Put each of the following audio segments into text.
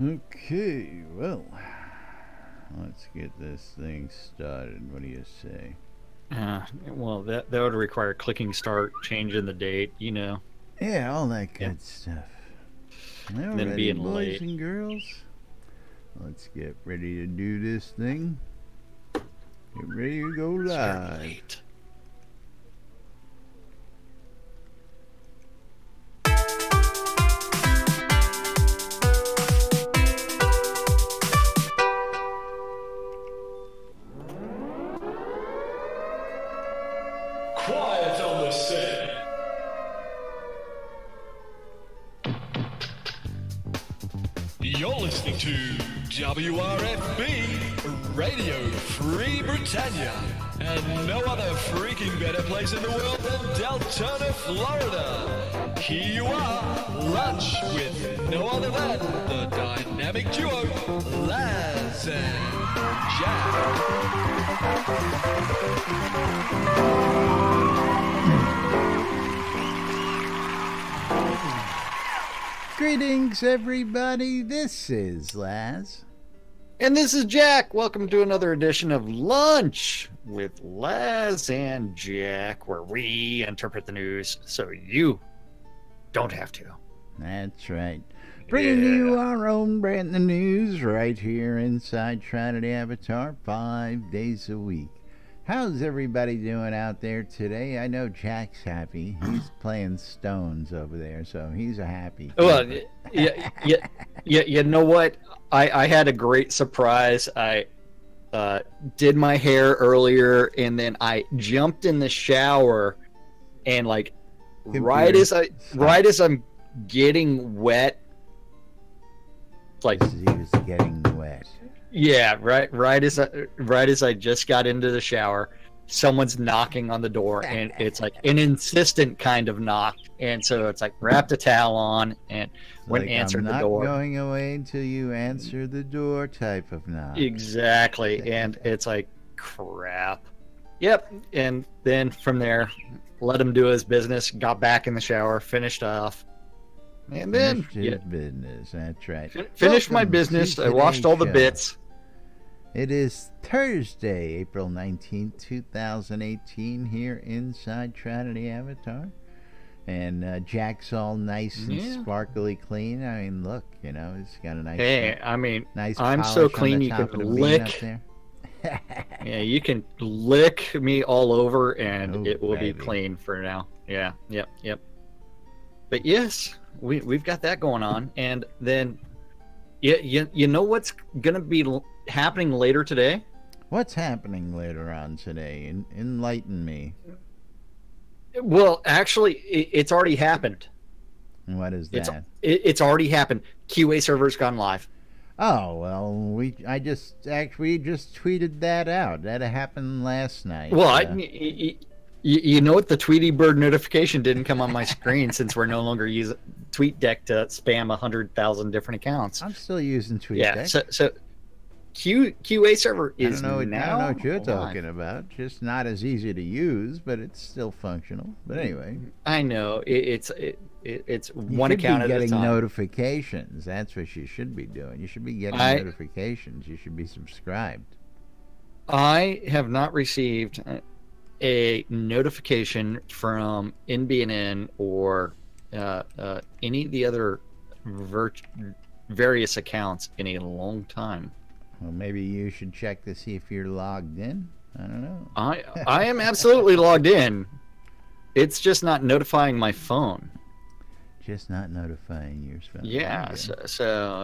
Okay, well, let's get this thing started. What do you say? Well, that would require clicking start, changing the date, Yeah, all that yeah, good stuff. and then Alrighty, being boys late. and girls, let's get ready to do this thing. Get ready to go Start live. late. Quiet on the set. You're listening to WRFB Radio Free Britannia, and no other freaking better place in the world than Deltona, Florida. Here you are, lunch with no other than the dynamic duo, Laz and Greetings, everybody. This is Laz. And this is Jack. Welcome to another edition of Lunch with Laz and Jack, where we interpret the news so you don't have to. That's right. Bringing you our own brand new news right here inside Shroud Avatar 5 days a week. How's everybody doing out there today? I know Jack's happy. He's playing Stones over there, so he's a happy. Well, yeah, you know what? I had a great surprise. I did my hair earlier, and then I jumped in the shower, and like right as I'm getting wet, like he was getting wet. yeah, right as I just got into the shower, someone's knocking on the door, and it's like an insistent kind of knock, and so it's like wrapped a towel on and went and answered the door. I'm not going away until you answer the door type of knock. Exactly, and it's like crap. Yep, and then from there, let him do his business. Got back in the shower, finished off, and then Finished his business. That's right. Finished my Welcome business. to I washed all the today's show. bits. It is Thursday, April 19th, 2018, here inside Trinity Avatar. And Jack's all nice and sparkly clean. I mean, look, he's got a nice. Hey, I mean, nice I'm polish so on clean the you top can of the bean lick. up there. Yeah, you can lick me all over, and Oh, it will baby. be clean for now. Yeah, yep. But yes, we've got that going on, and then you know what's gonna be happening later today? What's happening later on today? Enlighten me. Well, actually, it's already happened. What is that? It's already happened. QA server's gone live. Oh, well, we just tweeted that out. That happened last night. Well, you know what? The Tweety Bird notification didn't come on my screen since we're no longer using TweetDeck to spam 100,000 different accounts. I'm still using TweetDeck. Yeah, so QA server is I don't know what you're live. talking about. Just not as easy to use, but it's still functional. But anyway, I know it's you one should account be at a getting time. notifications. That's what you should be doing. You should be getting notifications. You should be subscribed. I have not received a notification from NBNN or any of the other various accounts in a long time. Well, maybe you should check to see if you're logged in. I don't know. I am absolutely logged in. It's just not notifying my phone. Just not notifying your phone. Yeah, Okay. so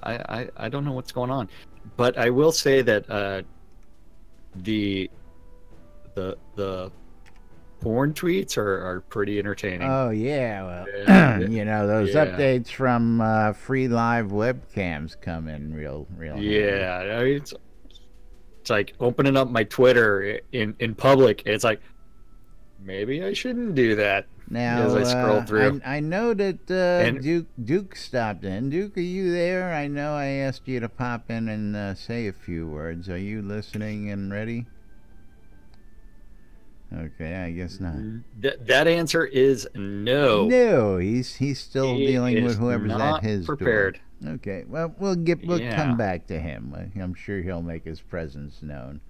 I don't know what's going on, but I will say that the porn tweets are pretty entertaining. Oh yeah, well, Yeah. those Yeah. updates from free live webcams come in real. Yeah, I mean, it's like opening up my Twitter in public. It's like maybe I shouldn't do that. Now, as I scroll through. I know that Duke stopped in. Duke, are you there? I know I asked you to pop in and say a few words. Are you listening and ready? Okay, I guess not. That answer is no. No, he's still He dealing with is whoever's not at his prepared. door. Okay, well, we'll Yeah. come back to him. I'm sure he'll make his presence known.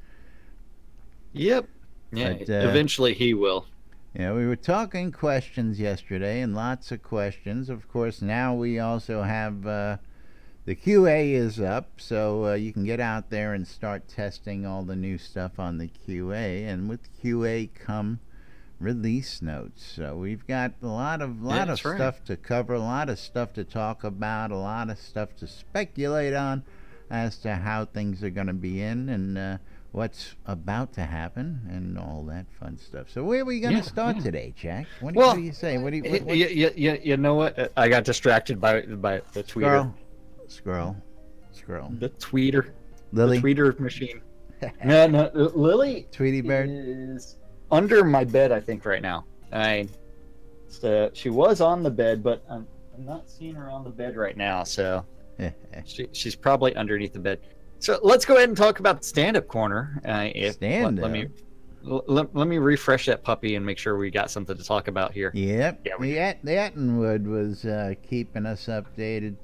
Yep. Yeah. But, eventually he will. Yeah, we were talking questions yesterday, and lots of questions. Of course, now we also have the QA is up, so you can get out there and start testing all the new stuff on the QA. And with QA come release notes. So we've got a lot of stuff to cover, a lot of stuff to talk about, a lot of stuff to speculate on as to how things are going to be in and what's about to happen and all that fun stuff. So where are we going to start today, Jack? What do you say? You know what? I got distracted by the tweeter. Scroll. The tweeter. Lily. The tweeter machine. No, Lily. Tweety bird is under my bed, I think, right now. She was on the bed, but I'm not seeing her on the bed right now. So she's probably underneath the bed. So let's go ahead and talk about stand-up corner. Stand-up. Let me refresh that puppy and make sure we got something to talk about here. Yep. Yeah, the Attenwood was keeping us updated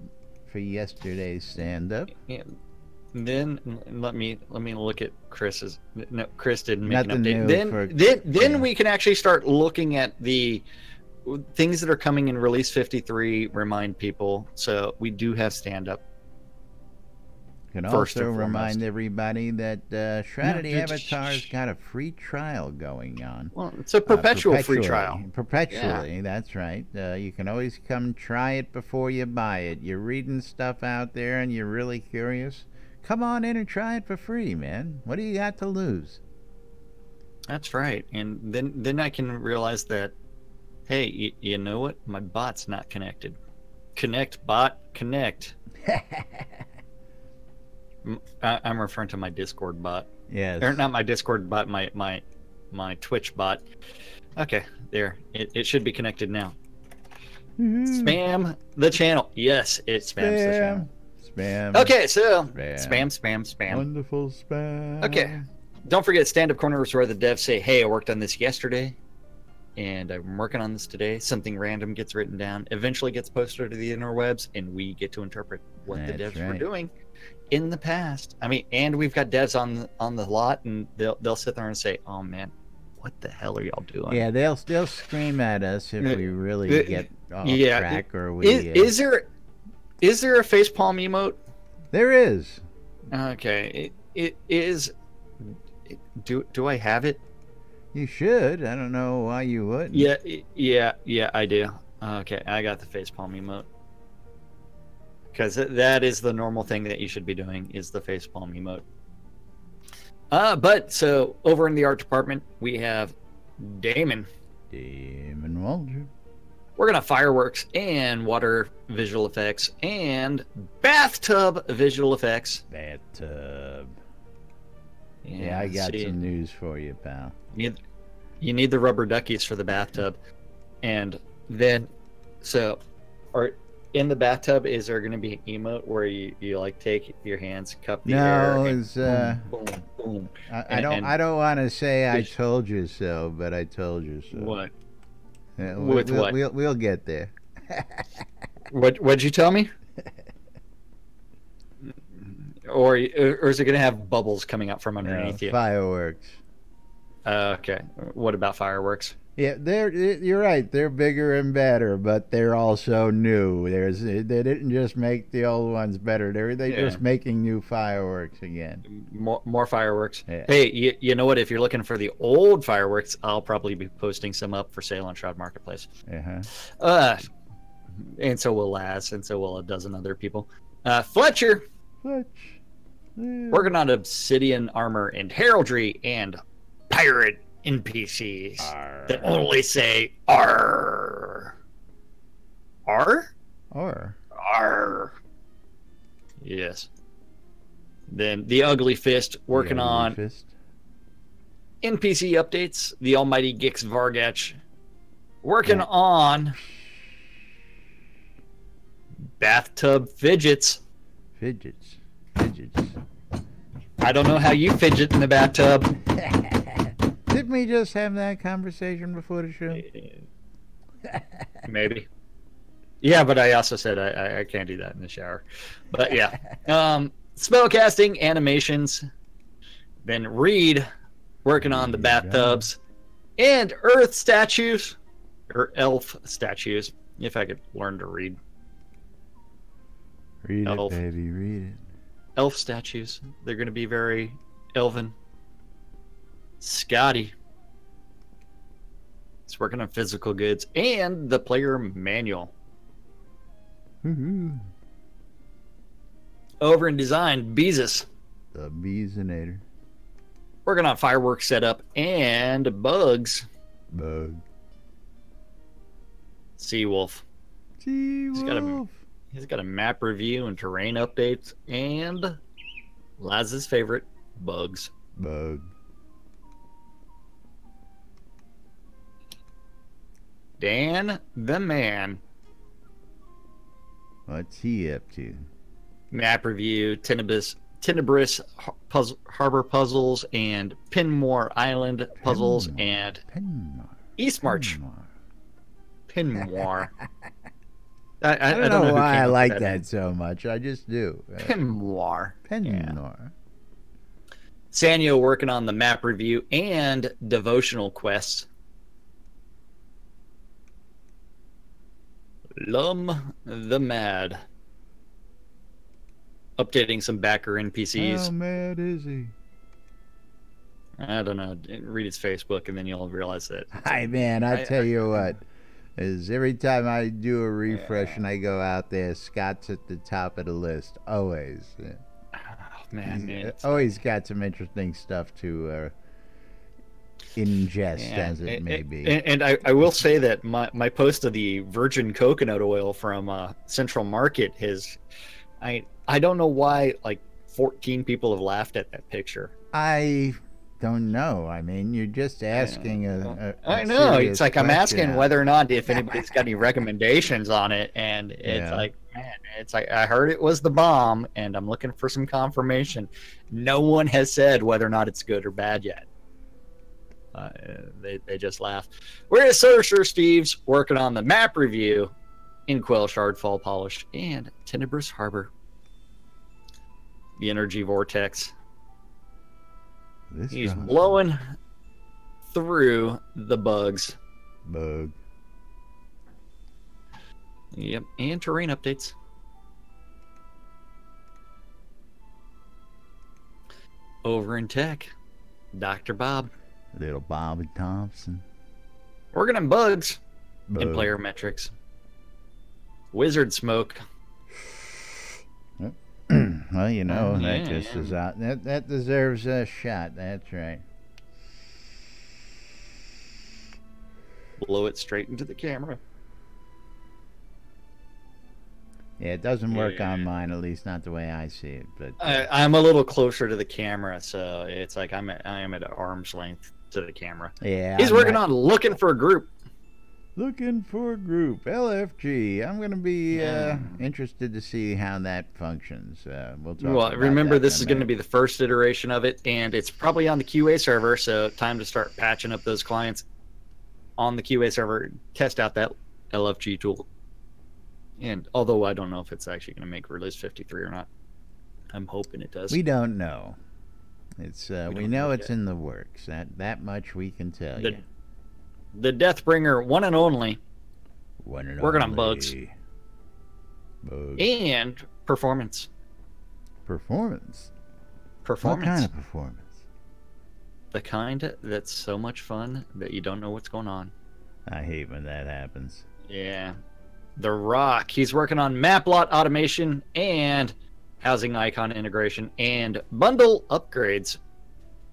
for yesterday's stand-up. Yeah. Then let me look at Chris's. No, Chris didn't make Nothing an update. Then we can actually start looking at the things that are coming in release 53. Remind people. So we do have stand-up. Can also remind everybody that Shroud Avatar's got a free trial going on. Well, it's a perpetual free trial. Perpetually, that's right. You can always come try it before you buy it. You're reading stuff out there and you're really curious. Come on in and try it for free, man. What do you got to lose? That's right. And then I can realize that, hey, you know what? My bot's not connected. Connect, bot, connect. I'm referring to my Discord bot. Yes. Or not my Discord bot, my Twitch bot. Okay, there. It should be connected now. Spam the channel. Yes, it spams the channel. Spam. Okay, so spam. Wonderful spam. Okay. Don't forget, stand-up corner is where the devs say, hey, I worked on this yesterday, and I'm working on this today. Something random gets written down, eventually gets posted to the interwebs, and we get to interpret what the devs were doing in the past. I mean, and we've got devs on the lot, and they'll sit there and say, "Oh man, what the hell are y'all doing?" Yeah, they'll scream at us if we really get off track or we. Is there a facepalm emote? There is. Okay, it is. Do I have it? You should. I don't know why you wouldn't. Yeah, I do. Okay, I got the facepalm emote. Because that is the normal thing that you should be doing, is the facepalm emote. But so over in the art department, we have Damon Waldron. We're gonna fireworks and water visual effects and bathtub visual effects. Bathtub. Yeah, I got some news for you, pal. You need the rubber duckies for the bathtub, and then in the bathtub, is there going to be an emote where you like take your hands, cup the air? No, boom, boom. I don't want to say I told you so, but I told you so. What? Yeah, what? We'll get there. What'd you tell me? Or is it going to have bubbles coming up from underneath you? Fireworks. Okay. What about fireworks? Yeah, you're right. They're bigger and better, but they're also new. They didn't just make the old ones better. They're just making new fireworks again. More fireworks. Yeah. Hey, you know what? If you're looking for the old fireworks, I'll probably be posting some up for sale on Shroud Marketplace. And so will Laz, and so will a dozen other people. Fletch. Yeah. Working on obsidian armor and heraldry and pirate NPCs that only say "R." R? R. Yes. Then the Ugly Fist working on NPC updates. The Almighty Gix Vargach working on bathtub fidgets. Fidgets. I don't know how you fidget in the bathtub. Didn't we just have that conversation before the show? Maybe. Yeah, but I also said I can't do that in the shower. But yeah. Spellcasting, animations. Then Reed working on the bathtubs. And earth statues. Or elf statues. If I could learn to read. Read it, baby, read it. Elf statues. They're going to be very elven. Scotty. He's working on physical goods. And the player manual. Over in design, Beezus. The Beezinator. Working on fireworks setup and bugs. Bug. Seawolf. Seawolf. He's got a map review and terrain updates and Laz's favorite, bugs. Bug. Dan the Man. What's he up to? Map review, Tenebrous Harbor puzzles and Pinmore Island puzzles and East March. Pinmore. I don't know why I like that so much. I just do. Pinmore. Pinmore. Sanyo working on the map review and devotional quests. Lum the Mad. Updating some backer NPCs. How mad is he? I don't know. Read his Facebook and then you'll realize that. Hi, man. I tell you what. Is every time I do a refresh and I go out there, Scott's at the top of the list. Always. Oh, man. Always got some interesting stuff to ingest, as it may be. And I will say that my post of the virgin coconut oil from Central Market has... I don't know why like 14 people have laughed at that picture. I don't know. I mean, you're just asking I know. It's like I'm asking whether or not if anybody's got any recommendations on it, and it's like, man, it's like I heard it was the bomb, and I'm looking for some confirmation. No one has said whether or not it's good or bad yet. They just laugh. Whereas Sorcerer Steve's working on the map review in Quell Shard Fall Polish and Tenebrous Harbor. The energy vortex. He's blowing through the bugs. Bug. Yep, and terrain updates. Over in tech, Dr. Bob. Little Bobby Thompson. Working on bugs and player metrics. Wizard Smoke. Well, you know, that just is out. That deserves a shot. That's right. Blow it straight into the camera. Yeah, it doesn't work on mine, at least not the way I see it. But I'm a little closer to the camera, so it's like I am at arm's length to the camera. Yeah, he's working on looking for a group. Looking for a group, LFG. I'm going to be interested to see how that functions. We'll talk about remember, that this is going to be the first iteration of it, and it's probably on the QA server, so time to start patching up those clients on the QA server, test out that LFG tool. And although I don't know if it's actually going to make release 53 or not, I'm hoping it does. We don't know. It's we know it's in the works. That much we can tell you. The Deathbringer, one and only. Working on bugs. And performance. Performance? Performance. What kind of performance? The kind that's so much fun that you don't know what's going on. I hate when that happens. Yeah. The Rock. He's working on map lot automation and housing icon integration and bundle upgrades.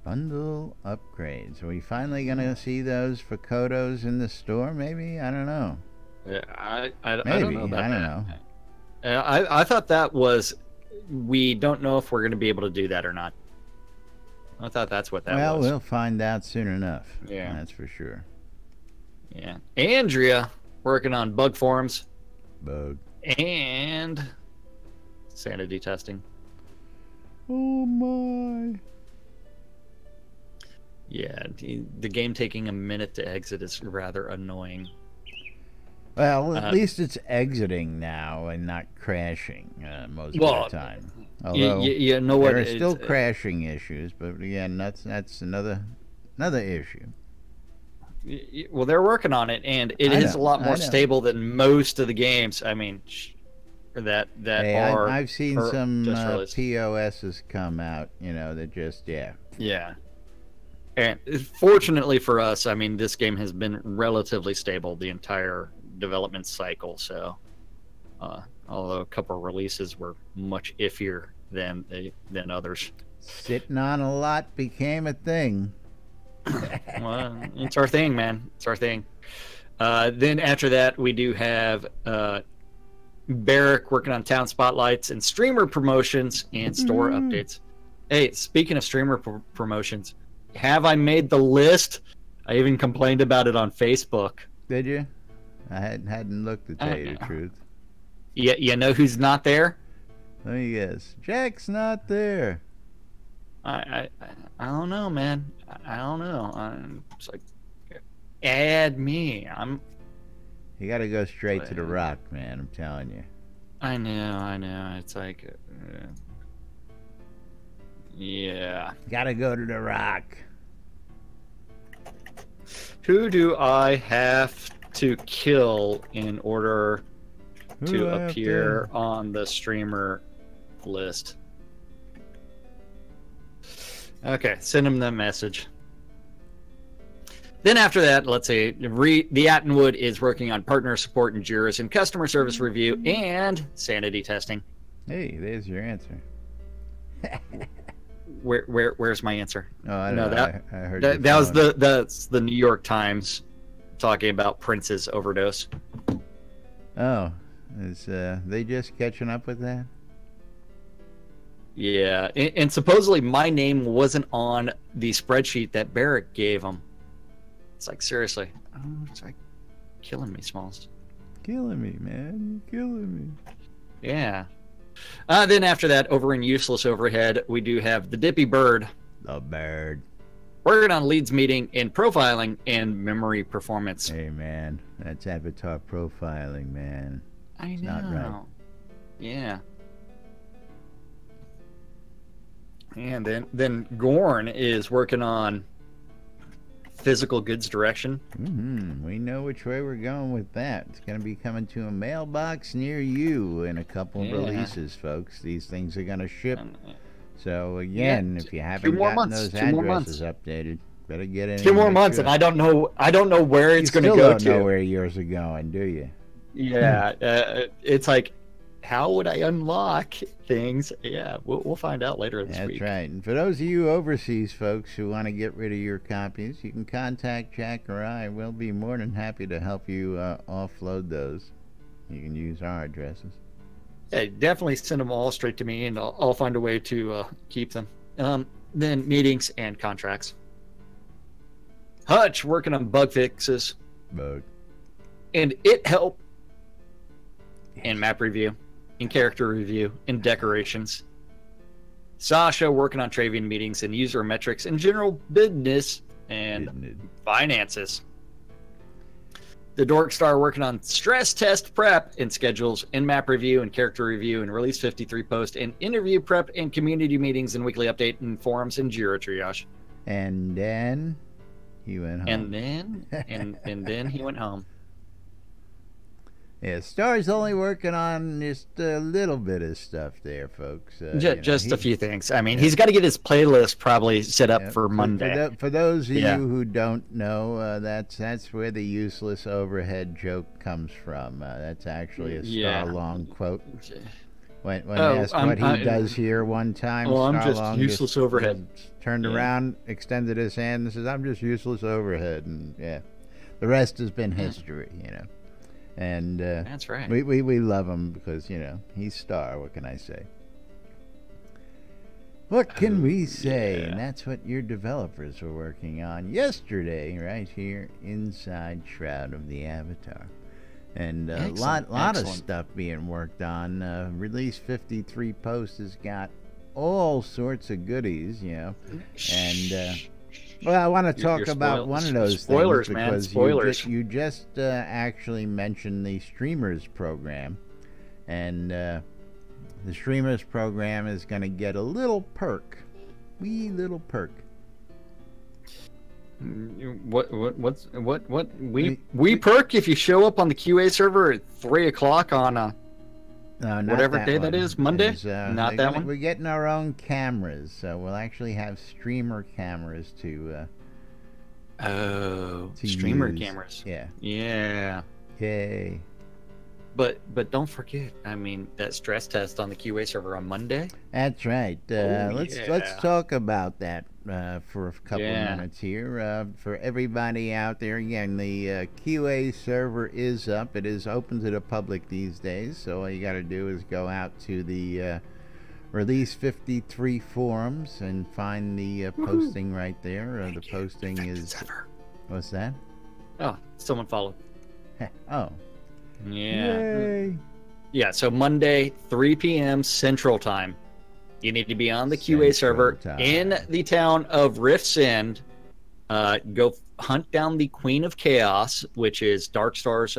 Bundle upgrades. Are we finally going to see those for Kodos in the store, maybe? I don't know. Yeah, I don't know about I don't know. I thought that was... We don't know if we're going to be able to do that or not. I thought that's what that was. Well, we'll find out soon enough. Yeah. That's for sure. Yeah. Andrea working on bug forums. Bug. And sanity testing. Oh, my. Yeah, the game taking a minute to exit is rather annoying. Well, at least it's exiting now and not crashing most of the time. Although you know what? there are still crashing issues, but again, that's another issue. Well, they're working on it, and it is a lot more stable than most of the games. I mean, that are. I've seen some POSs come out, that just Yeah. And fortunately for us, I mean, this game has been relatively stable the entire development cycle. So, although a couple of releases were much iffier than others, sitting on a lot became a thing. Well, it's our thing, man. It's our thing. Then after that, we do have Barrick working on town spotlights and streamer promotions and store updates. Hey, speaking of streamer promotions, have I made the list? I even complained about it on Facebook. Did you? I hadn't looked, to tell you the truth. Yeah, you know who's not there? Let me guess. Jack's not there. I don't know, man. I don't know. It's like, add me. You got to go straight to the rock, man. I'm telling you. I know. It's like, yeah. Got to go to the rock. Who do I have to kill in order to appear on the streamer list? Okay, send him the message. Then after that, let's say the Attenwood is working on partner support and JIRAs and customer service review and sanity testing. Hey, there's your answer. Where's my answer? Oh, I don't know. I heard that was that's the New York Times talking about Prince's overdose. Oh, is they just catching up with that? Yeah, and supposedly my name wasn't on the spreadsheet that Barrick gave him. It's like, seriously. Oh, it's like killing me, Smalls. Killing me, man. You're killing me. Yeah. Then after that, over in Useless Overhead, we do have the Dippy Bird. The bird. Working on leads meeting and profiling and memory performance. Hey, man. That's avatar profiling, man. I know. Not right. Yeah. And then Gorn is working on physical goods direction. We know which way we're going with that. It's going to be coming to a mailbox near you in a couple of releases, folks. These things are going to ship. So again, if you haven't gotten those addresses updated, better get in. 2 more months, and I don't know where it's going to go to. You still don't know where yours are going, do you? Yeah, it's like, how would I unlock things? Yeah, we'll find out later this week. That's right. And for those of you overseas folks who want to get rid of your copies, you can contact Jack or I. We'll be more than happy to help you offload those. You can use our addresses. Yeah, definitely send them all straight to me, and I'll find a way to keep them. Then meetings and contracts. Hutch working on bug fixes. And it helped. And map review. In character review, and decorations. Sasha working on Travian meetings and user metrics and general business and finances. The Dorkstar working on stress test prep and schedules, and map review and character review and release 53 post and interview prep and community meetings and weekly update and forums and Jira triage. And then he went home. And then he went home. Yeah, Star's only working on just a little bit of stuff there, folks. Just a few things. I mean, he's got to get his playlist probably set up for Monday. For those of you who don't know, that's where the useless overhead joke comes from. That's actually a Star-Long quote. When asked what he does here one time, I'm just useless overhead. Turned around, extended his hand, and says, "I'm just useless overhead." And the rest has been history, And that's right. We love him because he's Star. What can I say? What can we say? And that's what your developers were working on yesterday, right here inside Shroud of the Avatar, and a lot of stuff being worked on. Release 53 post has got all sorts of goodies, and Well, I want to You're talk about one of those spoilers, things man. because Spoilers. you just actually mentioned the streamers program, and the streamers program is going to get a little perk, wee little perk. What we perk if you show up on the QA server at 3 o'clock on No, not whatever that day one. that is, Monday? Not that one? We're getting our own cameras, so we'll actually have streamer cameras to streamer use. cameras. Yeah. Yeah. Yay. But don't forget, I mean, that stress test on the QA server on Monday. That's right. Let's talk about that for a couple of minutes here. For everybody out there, again, the QA server is up. It is open to the public these days, so all you got to do is go out to the Release 53 forums and find the posting right there. The posting is... What's that? Oh, someone followed. Oh. Yeah. Yay. Yeah, so Monday, 3 p.m. Central Time. You need to be on the QA server in the town of Rift's End. Go hunt down the Queen of Chaos, which is Darkstar's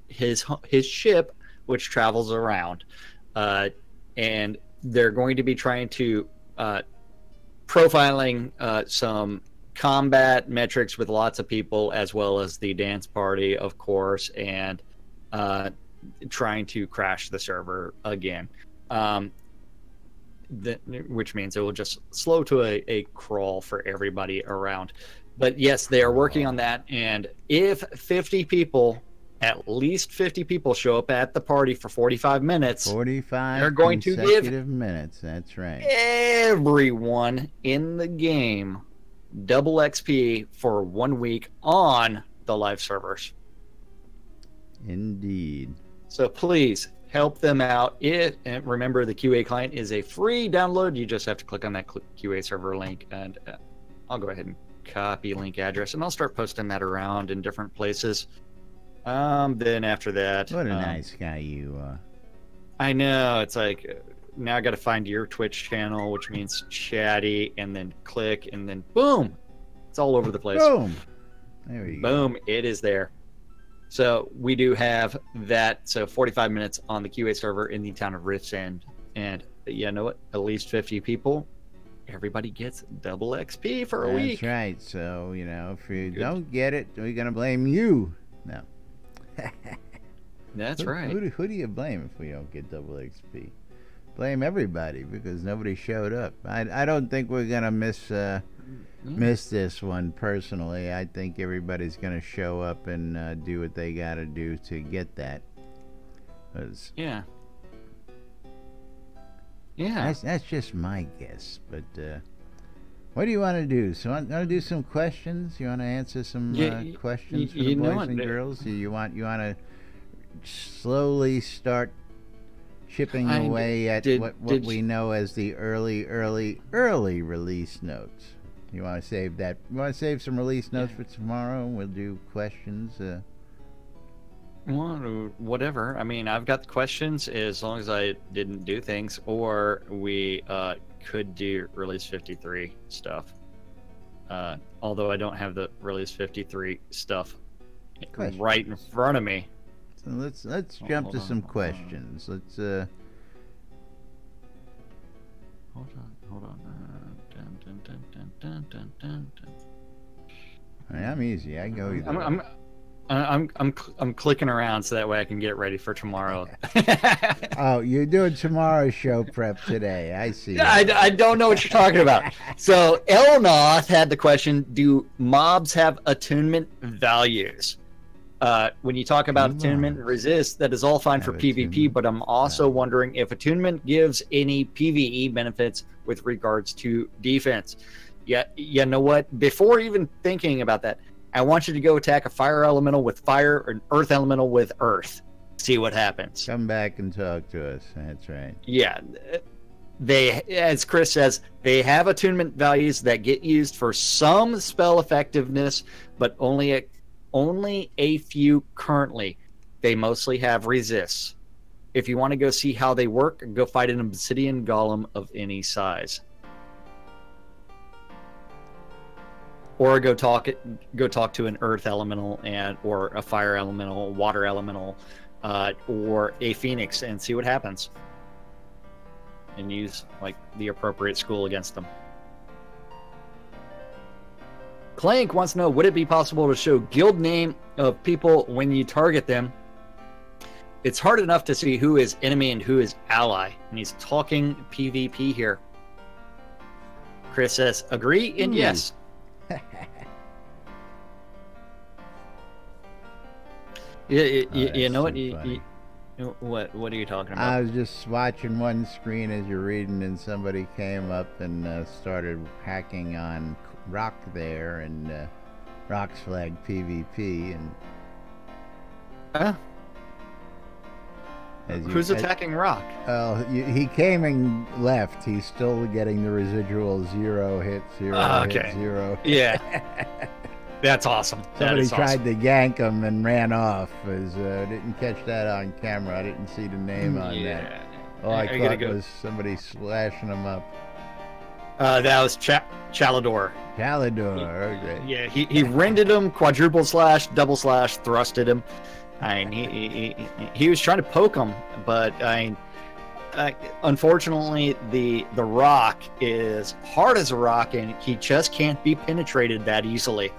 his ship, which travels around. And they're going to be trying to profiling some combat metrics with lots of people, as well as the dance party, of course, and trying to crash the server again. Which means it will just slow to a crawl for everybody around. But yes, they are working on that, and if 50 people, at least 50 people show up at the party for 45 minutes, 45 they're going to give consecutive minutes. That's right. Everyone in the game double XP for 1 week on the live servers. Indeed. So please help them out. And remember, the QA client is a free download. You just have to click on that QA server link, and I'll go ahead and copy link address, and I'll start posting that around in different places. Then after that, What a nice guy you are. I know, it's like now I got to find your Twitch channel, which means chatty, and then click, and then boom, it's all over the place. Boom. There we go. Boom, it is there. So we do have that. So 45 minutes on the QA server in the town of Rift's End. And you know what? At least 50 people. Everybody gets double XP for a week. That's right. So, you know, if you don't get it, we're going to blame you. No. That's right. Who do you blame if we don't get double XP? Blame everybody because nobody showed up. I don't think we're going to miss this one personally. I think everybody's going to show up and do what they got to do to get that. Yeah. That's just my guess. But what do you want to do? So, want to do some questions? You want to answer some questions for the boys and girls? You want to slowly start chipping away at what we know as the early release notes. You want to save that? You want to save some release notes for tomorrow? We'll do questions. Well, whatever. I mean, I've got the questions as long as I didn't do things, or we could do release 53 stuff. Although I don't have the release 53 stuff right in front of me. So let's jump to some questions. Let's hold on. I'm easy. I go either. I'm clicking around so that way I can get ready for tomorrow. Oh, you're doing tomorrow's show prep today. I see. I don't know what you're talking about. So Elnoth had the question: do mobs have attunement values? When you talk about attunement and resist, that is all fine for PvP, but I'm also wondering if attunement gives any PvE benefits with regards to defense. Yeah, you know what? Before even thinking about that, I want you to go attack a fire elemental with fire or an earth elemental with earth. See what happens. Come back and talk to us. That's right. Yeah. They, as Chris says, they have attunement values that get used for some spell effectiveness, but only a few currently. They mostly have resists. If you want to go see how they work, go fight an obsidian golem of any size. or go talk to an earth elemental or a fire elemental, water elemental, or a phoenix, and see what happens, and use like the appropriate school against them. Clank wants to know, would it be possible to show guild name of people when you target them? It's hard enough to see who is enemy and who is ally. And he's talking PvP here. Chris says, agree and yes. You know what? What are you talking about? I was just watching one screen as you're reading, and somebody came up and started hacking on Rock there, and Rock's flag PvP, and who's attacking Rock? He came and left. He's still getting the residual 0 hit, 0 hit, 0. Yeah. That's awesome. Somebody tried to gank him and ran off. Didn't catch that on camera. I didn't see the name on that. All I caught was somebody slashing him up. That was Chalador. Chalador, okay. Yeah, he rended him, quadruple slash, double slash, thrusted him. I mean, he was trying to poke him, but unfortunately, the rock is hard as a rock, and he just can't be penetrated that easily.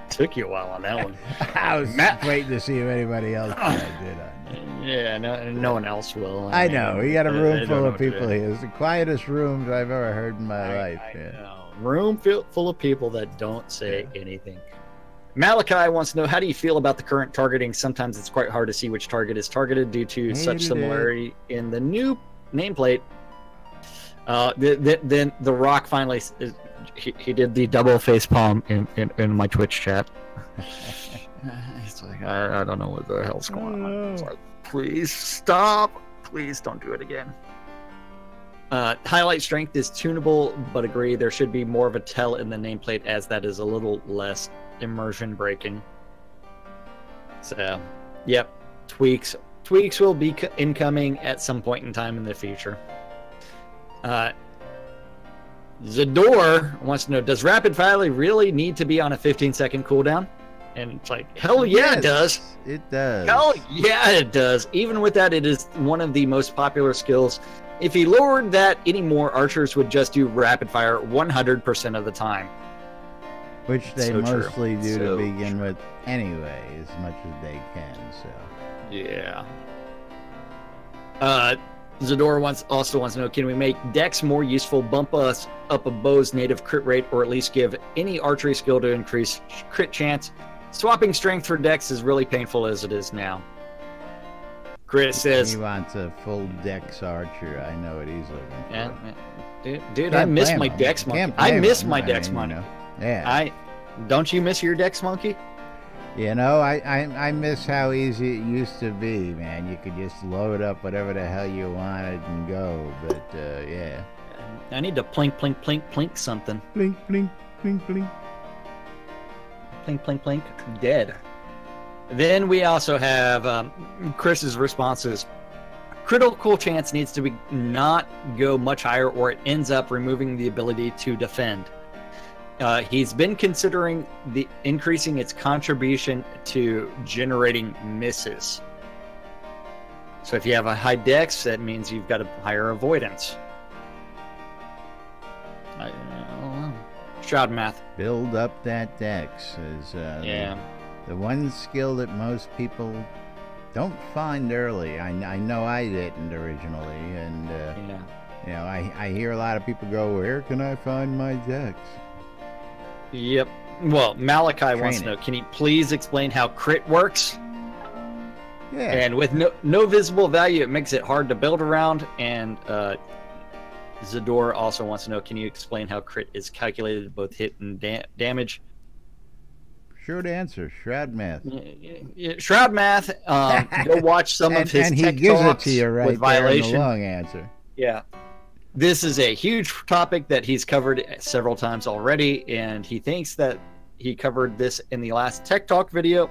Took you a while on that one. I was waiting to see if anybody else did on. Yeah, no one else will. I know. We got a room full of people here. It's the quietest rooms I've ever heard in my life. I know. Room full of people that don't say anything. Malachi wants to know, how do you feel about the current targeting? Sometimes it's quite hard to see which target is targeted due to such similarity in the new nameplate. Then the Rock finally, he did the double face palm in my Twitch chat. It's like, I don't know what the hell's going on. It's like, please stop. Please don't do it again. Highlight strength is tunable, but agree there should be more of a tell in the nameplate, as that is a little less immersion breaking. So, yep, tweaks will be incoming at some point in time in the future. Zador wants to know, does rapid fire really need to be on a 15-second cooldown? And it's like, hell yeah, it does. It does. Hell yeah, it does. Even with that, it is one of the most popular skills. If he lowered that anymore, archers would just do rapid fire 100% of the time. Which they mostly do to begin with anyway, as much as they can, so. Yeah. Zador also wants to know, can we make Dex more useful, bump us up a bow's native crit rate, or at least give any archery skill to increase crit chance? Swapping strength for Dex is really painful as it is now. Chris says... He wants a full Dex archer. I know what he's looking for. Dude, I miss my Dex monkey. I miss my Dex monkey. Yeah. Don't you miss your Dex monkey? You know, I miss how easy it used to be, man. You could just load up whatever the hell you wanted and go, but, yeah. I need to plink, plink, plink, plink something. Plink, plink, plink, plink. Plink, plink, plink. Dead. Then we also have Chris's responses. Critical chance needs to be not go much higher, or it ends up removing the ability to defend. He's been considering increasing its contribution to generating misses. So if you have a high dex, that means you've got a higher avoidance. Shroud math. Build up that dex is the one skill that most people don't find early. I know I didn't originally, and you know, I hear a lot of people go, "Where can I find my dex?" Yep. Well, Malachi wants to know, can you please explain how crit works? Yeah. And with no visible value, it makes it hard to build around. And Zador also wants to know, can you explain how crit is calculated, both hit and damage? Short answer, Shroud math. Shroud math. Go watch some of his and he tech gives talks it to you right with Violation. There in the long answer. Yeah. This is a huge topic that he's covered several times already, and he thinks that he covered this in the last Tech Talk video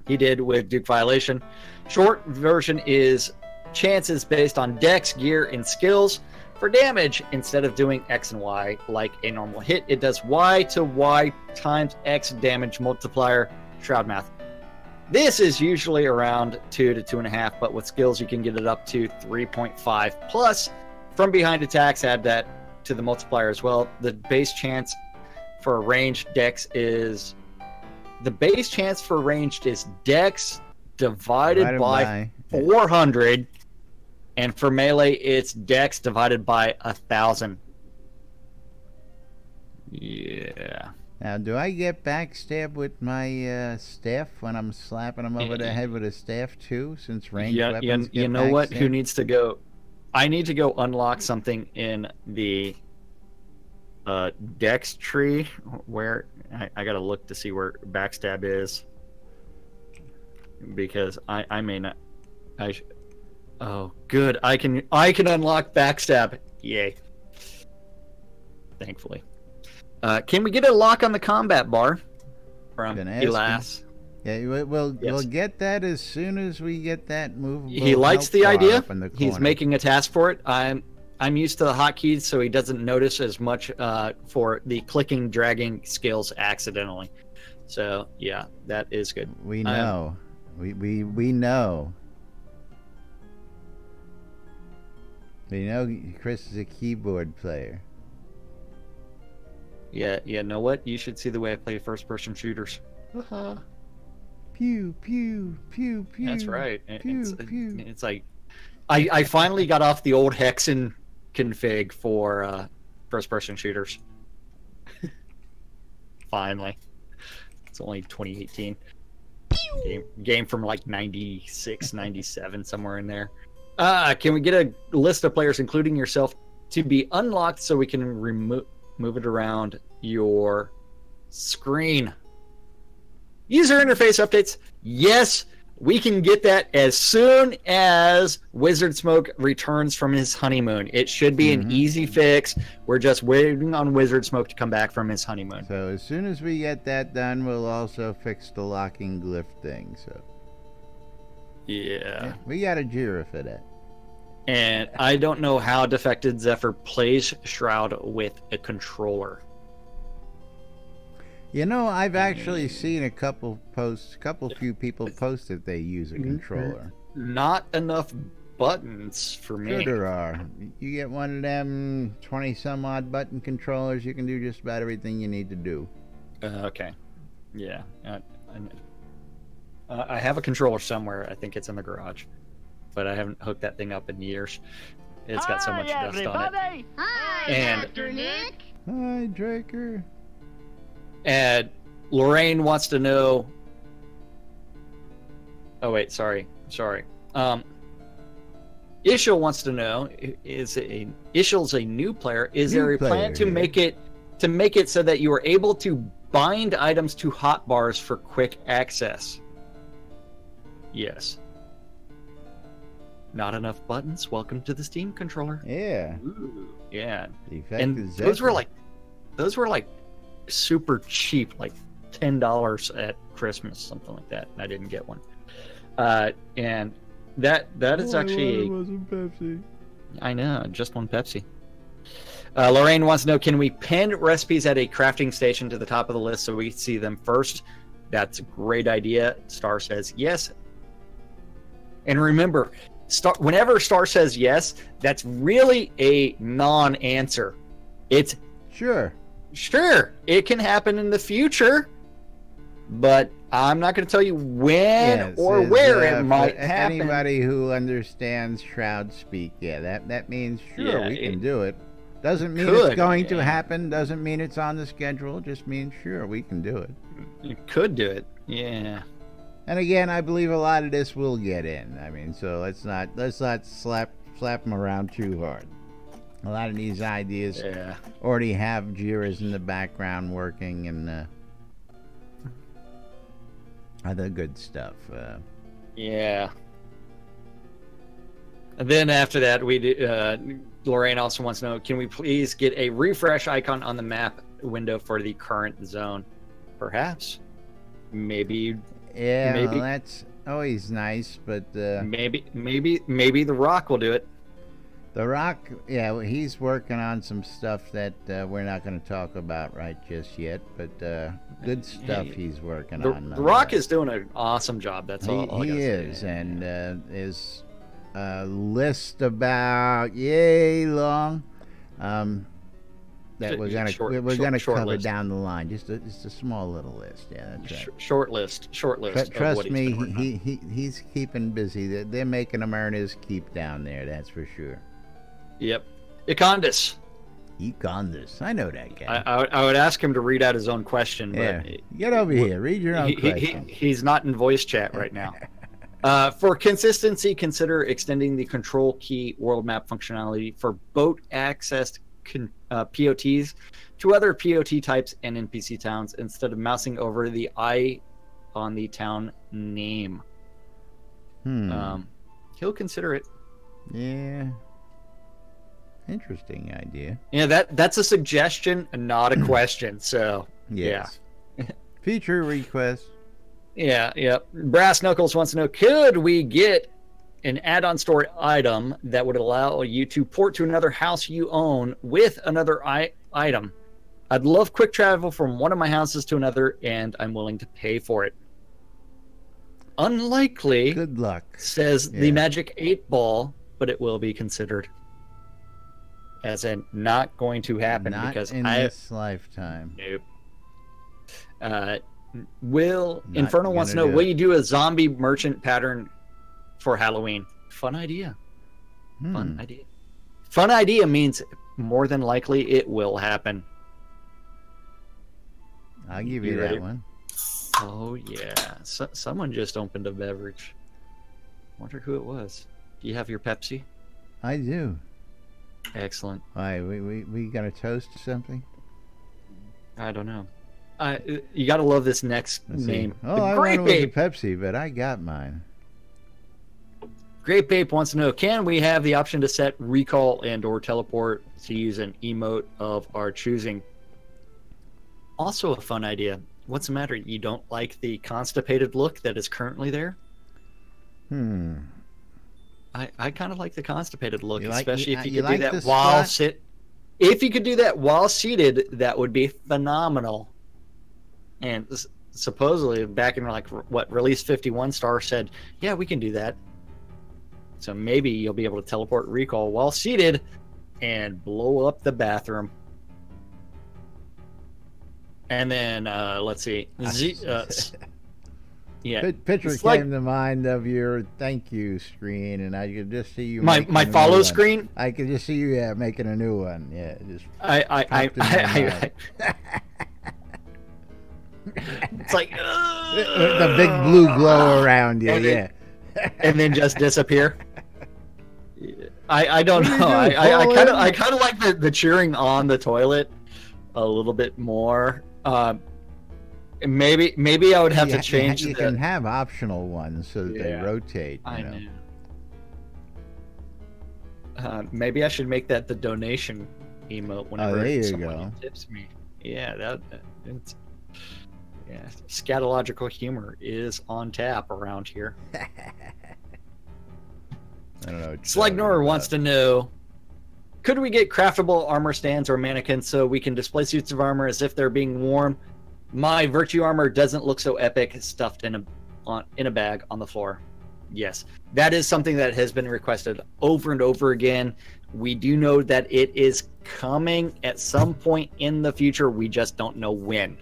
he did with Duke Violation. Short version is chances based on dex, gear, and skills. For damage, instead of doing X and Y like a normal hit, it does Y to Y times X damage multiplier. Shroud math. This is usually around 2 to 2.5, but with skills you can get it up to 3.5. Plus, from behind attacks, add that to the multiplier as well. The base chance for ranged dex is dex divided by 400, and for melee it's dex divided by 1,000. Yeah. Now, do I get backstab with my staff when I'm slapping them over the head with a staff too? Since ranged weapons get you know what? backstab? Who needs to go? I need to go unlock something in the dex tree. Where I gotta look to see where backstab is, because I may not. Oh, good. I can unlock backstab. Yay! Thankfully. Can we get a lock on the combat bar from Elas? Yeah, we'll get that as soon as we get that movable. He likes the idea. The He's making a task for it. I'm used to the hotkeys, so he doesn't notice as much for the clicking, dragging skills accidentally. So yeah, that is good. We know. We know. We know Chris is a keyboard player. Yeah, know what? You should see the way I play first-person shooters. Pew, pew, pew, pew. That's right. Pew, pew. It's like, I finally got off the old Hexen config for first-person shooters. Finally. It's only 2018. Game from like 96, 97, somewhere in there. Can we get a list of players, including yourself, to be unlocked so we can move it around your screen? User interface updates. Yes, we can get that as soon as Wizard Smoke returns from his honeymoon. It should be an easy fix. We're just waiting on Wizard Smoke to come back from his honeymoon. So as soon as we get that done, we'll also fix the locking glyph thing. So yeah, we got a Jira for that. And I don't know how Defected Zephyr plays Shroud with a controller. You know, I've actually seen a few people post that they use a controller. Not enough buttons for me. Sure there are. You get one of them 20-some-odd button controllers, you can do just about everything you need to do. Okay. Yeah. I have a controller somewhere. I think it's in the garage. But I haven't hooked that thing up in years. It's got so much dust on it. Hi, Dr. Nick. Hi, Draker. And Lorraine wants to know. Oh wait, sorry. Ishil wants to know: Ishil's a new player? Is there a plan to make it so that you are able to bind items to hotbars for quick access? Yes. Not enough buttons. Welcome to the Steam controller. Yeah. Ooh, yeah. And those were like super cheap, like $10 at Christmas, something like that. And I didn't get one. And that is actually. It wasn't Pepsi. I know, just one Pepsi. Lorraine wants to know: can we pin recipes at a crafting station to the top of the list so we see them first? That's a great idea. Star says yes. And remember, whenever Star says yes, that's really a non-answer. It's sure, it can happen in the future, but I'm not going to tell you when or where it might happen. Anybody who understands Shroud speak, that means sure, we can do it. Doesn't mean it's going to happen. Doesn't mean it's on the schedule. Just means sure, we can do it. You could do it, yeah. And again, I believe a lot of this will get in. I mean, so let's not slap them around too hard. A lot of these ideas already have Jiras in the background working and other good stuff. Yeah. And then after that, Lorraine also wants to know: can we please get a refresh icon on the map window for the current zone? Perhaps. Maybe. Yeah, well, that's always nice, but maybe the Rock will do it. The Rock, yeah, well, he's working on some stuff that we're not going to talk about right just yet, but good stuff he's working on. The Rock is doing an awesome job. That's all. He is, and his list about yay long that we're gonna cover list. down the line. Just a small little list. Yeah, that's right. Short list. Trust me, he's keeping busy. They're making him earn his keep down there. That's for sure. Yep. Econdis. I know that guy. I would ask him to read out his own question. Yeah. But Get over here. Read your own question. He's not in voice chat right now. For consistency, consider extending the control key world map functionality for boat accessed POTs to other POT types and NPC towns instead of mousing over the eye on the town name. He'll consider it. Yeah. Interesting idea. Yeah, that's a suggestion and not a question. So yes. Yeah. Feature request. Yeah. Brass Knuckles wants to know, could we get an add-on store item that would allow you to port to another house you own with another item? I'd love quick travel from one of my houses to another, and I'm willing to pay for it. Unlikely. Good luck. Says the Magic 8 Ball, but it will be considered. As in, not going to happen not because in this lifetime. Nope. Inferno wants to know, will you do a zombie merchant pattern for Halloween? Fun idea. Fun idea means more than likely it will happen. I'll give you that one. Oh yeah, someone just opened a beverage. Wonder who it was. Do you have your Pepsi? I do. Excellent. Why, we gonna toast something? I don't know. You gotta love this next name. Oh, I wanted with a Pepsi, but I got mine. Great Bape wants to know, can we have the option to set recall and or teleport to use an emote of our choosing? Also a fun idea. What's the matter? You don't like the constipated look that is currently there? I kind of like the constipated look, especially if you could do that while If you could do that while seated, that would be phenomenal. And supposedly, back in release 51, Star said, yeah, we can do that. So maybe you'll be able to teleport recall while seated and blow up the bathroom. And then let's see. Picture came to mind of your thank you screen, and I could just see you. My follow screen. I could just see you making a new one. Yeah, just. It's like the big blue glow around you, and then just disappear. I don't know. I kind of like the cheering on the toilet a little bit more. Maybe I would have to change. You can have optional ones so that they rotate. I know. Maybe I should make that the donation emote whenever someone tips me. Yeah, scatological humor is on tap around here. I don't know. Slugnor wants to know, could we get craftable armor stands or mannequins so we can display suits of armor as if they're being worn? My virtue armor doesn't look so epic stuffed in a bag on the floor. Yes, that is something that has been requested over and over again. We do know that it is coming at some point in the future. We just don't know when.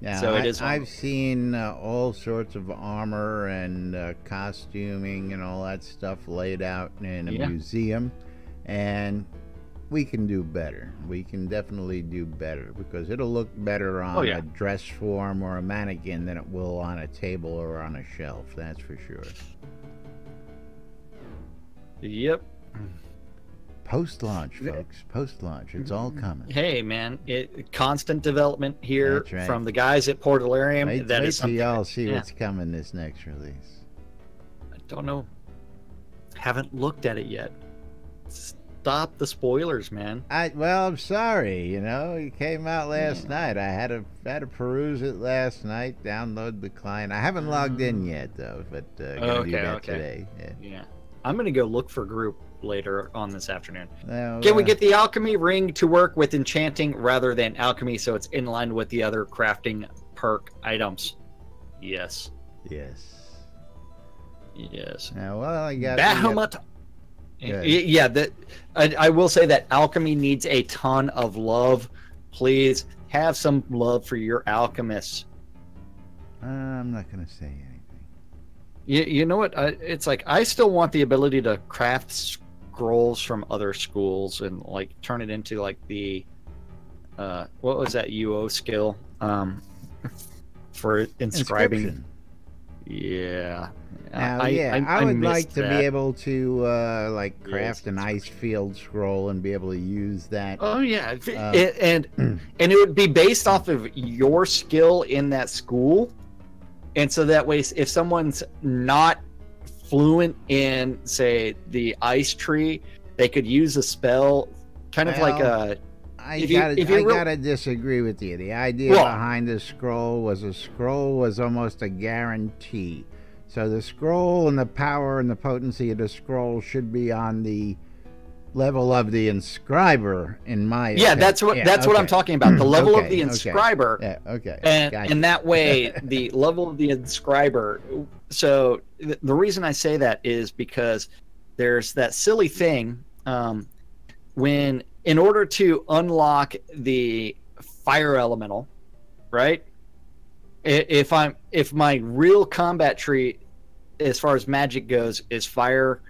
Yeah, so I've seen all sorts of armor and costuming and all that stuff laid out in a museum, and we can do better. We can definitely do better because it'll look better on a dress form or a mannequin than it will on a table or on a shelf. That's for sure. Yep. Post-launch, folks. Post-launch. It's all coming. Hey, man. Constant development here from the guys at Portalarium. Wait till y'all see what's coming this next release. I don't know. Haven't looked at it yet. Stop the spoilers, man. Well, I'm sorry. It came out last night. I had to peruse it last night, download the client. I haven't logged in yet, though, but gonna do that today. Yeah. I'm gonna go look for group later on this afternoon. Now, Can we get the alchemy ring to work with enchanting rather than alchemy so it's in line with the other crafting perk items? Yes. Yes. Yes. Now, well, I got Bahamut. Yeah, that I will say that alchemy needs a ton of love. Please have some love for your alchemists. I'm not going to say anything. You know what? It's like I still want the ability to craft scrolls from other schools and like turn it into like the what was that UO skill for inscribing? Inscription. Yeah. Now, I would like to that. be able to like craft an ice field scroll and be able to use that. Oh yeah, and it would be based off of your skill in that school, and so that way, if someone's not fluent in, say, the ice tree, they could use a spell, kind of like a. I gotta disagree with you. The idea behind the scroll was almost a guarantee. So the scroll and the power and the potency of the scroll should be on the level of the inscriber, in my opinion. That's what I'm talking about. The level of the inscriber. Yeah, okay. And that way, the level of the inscriber. So the reason I say that is because there's that silly thing when, in order to unlock the fire elemental, right? If my real combat tree, as far as magic goes, is fire,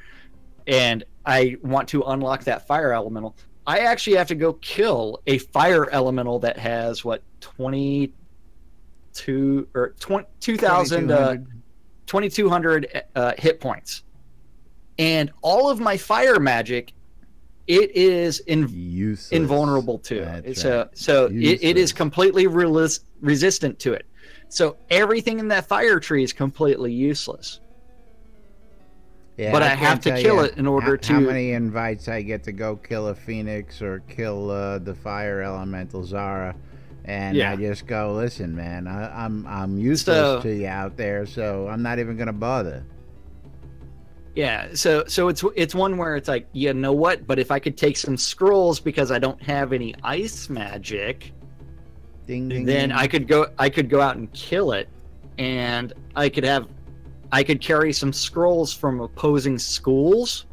and I want to unlock that fire elemental, I actually have to go kill a fire elemental that has 2200 hit points, and all of my fire magic, it is invulnerable to. So it is completely resistant to it. So everything in that fire tree is completely useless. Yeah, but I have to kill it in order to. How many invites I get to go kill a phoenix or kill the fire elemental Zara, and I just go, listen, man, I'm useless to you out there, so I'm not even gonna bother. Yeah, so it's one where it's like, you know what? But if I could take some scrolls because I don't have any ice magic, then I could go out and kill it, and I could carry some scrolls from opposing schools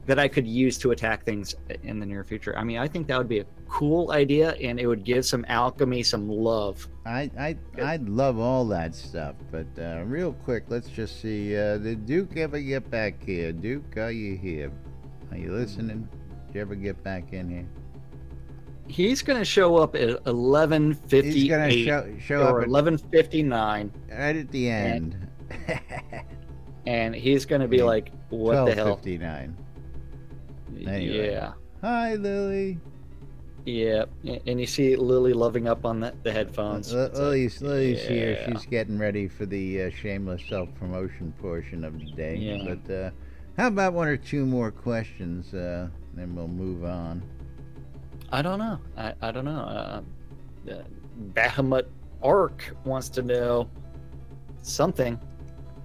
that I could use to attack things in the near future. I mean, I think that would be a cool idea, and it would give some alchemy some love. I'd love all that stuff, but real quick, let's just see. Did Duke ever get back here? Duke, are you here? Are you listening? Did you ever get back in here? He's going to show up at 11:58. He's going to show up at 11:59. Right at the end. And he's going to be like, what the hell? 12:59. Anyway. Yeah. Hi, Lily. Yeah, and you see Lily loving up on the headphones. Lily's here. She's getting ready for the shameless self-promotion portion of the day. Yeah. But how about one or two more questions, then we'll move on. I don't know. I don't know. Bahamut Ark wants to know something.